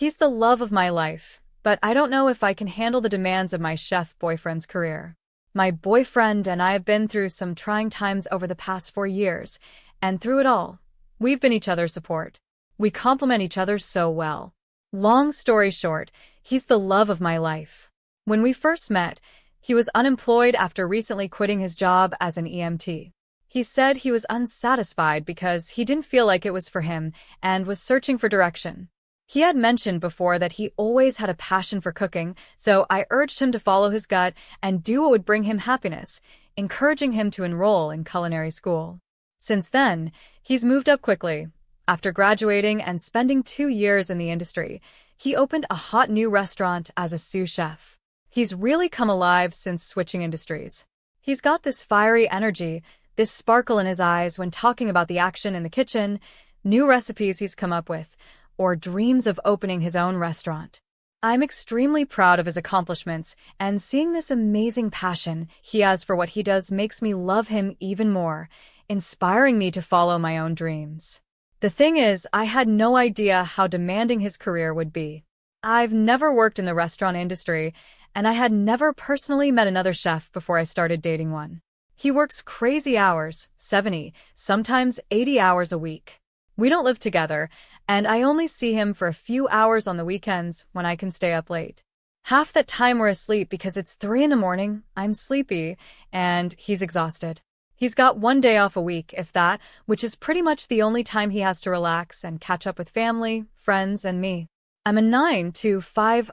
He's the love of my life, but I don't know if I can handle the demands of my chef boyfriend's career. My boyfriend and I have been through some trying times over the past 4 years, and through it all, we've been each other's support. We complement each other so well. Long story short, he's the love of my life. When we first met, he was unemployed after recently quitting his job as an EMT. He said he was unsatisfied because he didn't feel like it was for him and was searching for direction. He had mentioned before that he always had a passion for cooking, so I urged him to follow his gut and do what would bring him happiness, encouraging him to enroll in culinary school. Since then, he's moved up quickly. After graduating and spending 2 years in the industry, he opened a hot new restaurant as a sous chef. He's really come alive since switching industries. He's got this fiery energy, this sparkle in his eyes when talking about the action in the kitchen, new recipes he's come up with, or dreams of opening his own restaurant. I'm extremely proud of his accomplishments, and seeing this amazing passion he has for what he does makes me love him even more, inspiring me to follow my own dreams. The thing is, I had no idea how demanding his career would be. I've never worked in the restaurant industry, and I had never personally met another chef before I started dating one. He works crazy hours, 70, sometimes 80 hours a week. We don't live together, and I only see him for a few hours on the weekends when I can stay up late. Half that time we're asleep because it's 3 in the morning, I'm sleepy, and he's exhausted. He's got 1 day off a week, if that, which is pretty much the only time he has to relax and catch up with family, friends, and me. I'm a 9 to 5,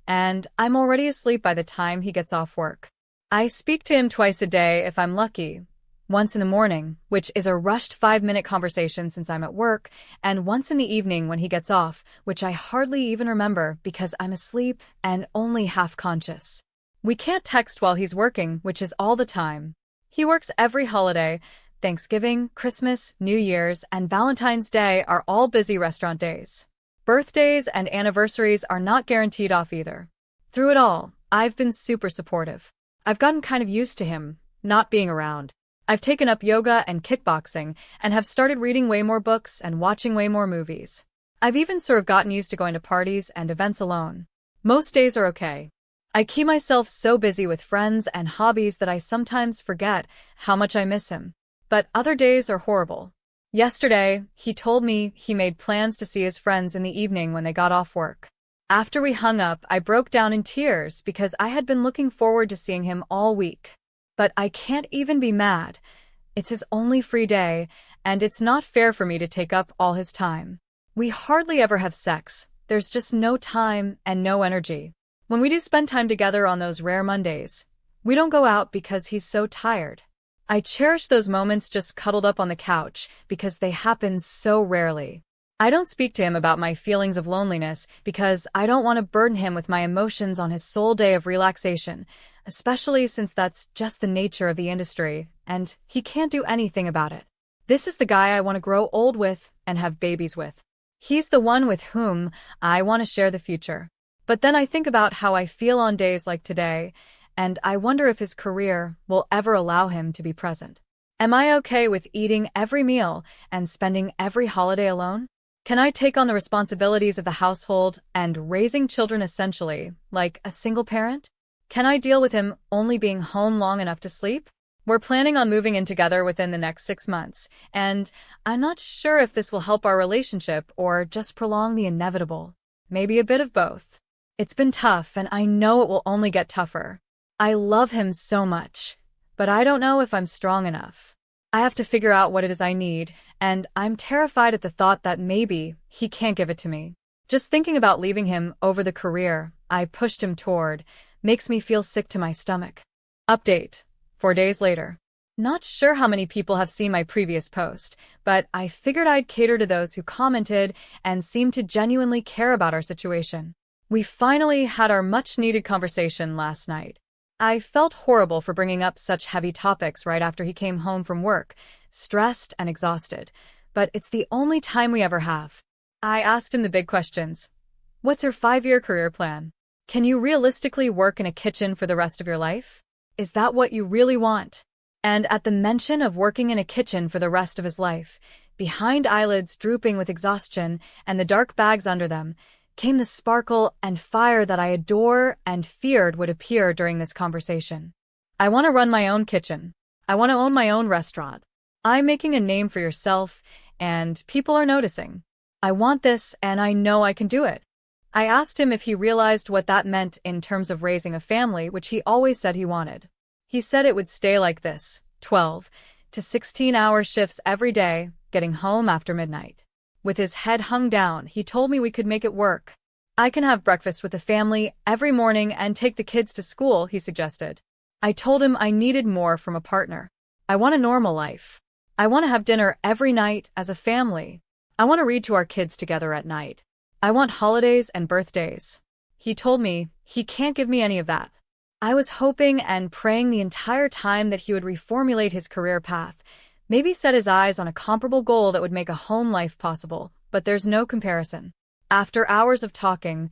and I'm already asleep by the time he gets off work. I speak to him twice a day if I'm lucky. Once in the morning, which is a rushed 5-minute conversation since I'm at work, and once in the evening when he gets off, which I hardly even remember because I'm asleep and only half conscious. We can't text while he's working, which is all the time. He works every holiday. Thanksgiving, Christmas, New Year's, and Valentine's Day are all busy restaurant days. Birthdays and anniversaries are not guaranteed off either. Through it all, I've been super supportive. I've gotten kind of used to him not being around. I've taken up yoga and kickboxing and have started reading way more books and watching way more movies. I've even sort of gotten used to going to parties and events alone. Most days are okay. I keep myself so busy with friends and hobbies that I sometimes forget how much I miss him. But other days are horrible. Yesterday, he told me he made plans to see his friends in the evening when they got off work. After we hung up, I broke down in tears because I had been looking forward to seeing him all week. But I can't even be mad. It's his only free day, and it's not fair for me to take up all his time. We hardly ever have sex. There's just no time and no energy. When we do spend time together on those rare Mondays, we don't go out because he's so tired. I cherish those moments just cuddled up on the couch because they happen so rarely. I don't speak to him about my feelings of loneliness because I don't want to burden him with my emotions on his sole day of relaxation, especially since that's just the nature of the industry, and he can't do anything about it. This is the guy I want to grow old with and have babies with. He's the one with whom I want to share the future. But then I think about how I feel on days like today, and I wonder if his career will ever allow him to be present. Am I okay with eating every meal and spending every holiday alone? Can I take on the responsibilities of the household and raising children essentially, like a single parent? Can I deal with him only being home long enough to sleep? We're planning on moving in together within the next 6 months, and I'm not sure if this will help our relationship or just prolong the inevitable. Maybe a bit of both. It's been tough, and I know it will only get tougher. I love him so much, but I don't know if I'm strong enough. I have to figure out what it is I need, and I'm terrified at the thought that maybe he can't give it to me. Just thinking about leaving him over the career I pushed him toward makes me feel sick to my stomach. Update: 4 days later. Not sure how many people have seen my previous post, but I figured I'd cater to those who commented and seemed to genuinely care about our situation. We finally had our much-needed conversation last night. I felt horrible for bringing up such heavy topics right after he came home from work, stressed and exhausted, but it's the only time we ever have. I asked him the big questions. What's your 5-year career plan? Can you realistically work in a kitchen for the rest of your life? Is that what you really want? And at the mention of working in a kitchen for the rest of his life, Behind eyelids drooping with exhaustion and the dark bags under them, came the sparkle and fire that I adore and feared would appear during this conversation. I want to run my own kitchen. I want to own my own restaurant. I'm making a name for yourself, and people are noticing. I want this, and I know I can do it. I asked him if he realized what that meant in terms of raising a family, which he always said he wanted. He said it would stay like this, 12 to 16-hour shifts every day, getting home after midnight. With his head hung down, he told me we could make it work. I can have breakfast with the family every morning and take the kids to school, he suggested. I told him I needed more from a partner. I want a normal life. I want to have dinner every night as a family. I want to read to our kids together at night. I want holidays and birthdays. He told me he can't give me any of that. I was hoping and praying the entire time that he would reformulate his career path, maybe set his eyes on a comparable goal that would make a home life possible, but there's no comparison. After hours of talking,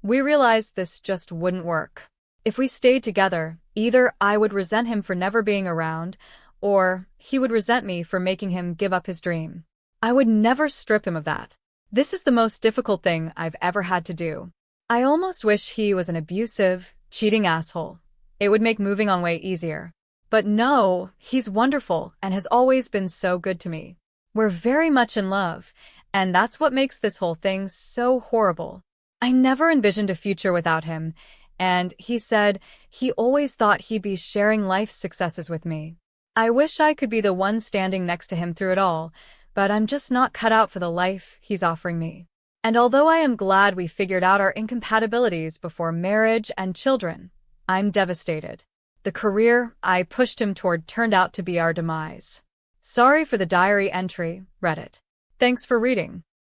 we realized this just wouldn't work. If we stayed together, either I would resent him for never being around, or he would resent me for making him give up his dream. I would never strip him of that. This is the most difficult thing I've ever had to do. I almost wish he was an abusive, cheating asshole. It would make moving on way easier. But no, he's wonderful and has always been so good to me. We're very much in love, and that's what makes this whole thing so horrible. I never envisioned a future without him, and he said he always thought he'd be sharing life's successes with me. I wish I could be the one standing next to him through it all, but I'm just not cut out for the life he's offering me. And although I am glad we figured out our incompatibilities before marriage and children, I'm devastated. The career I pushed him toward turned out to be our demise. Sorry for the diary entry, Reddit. Thanks for reading.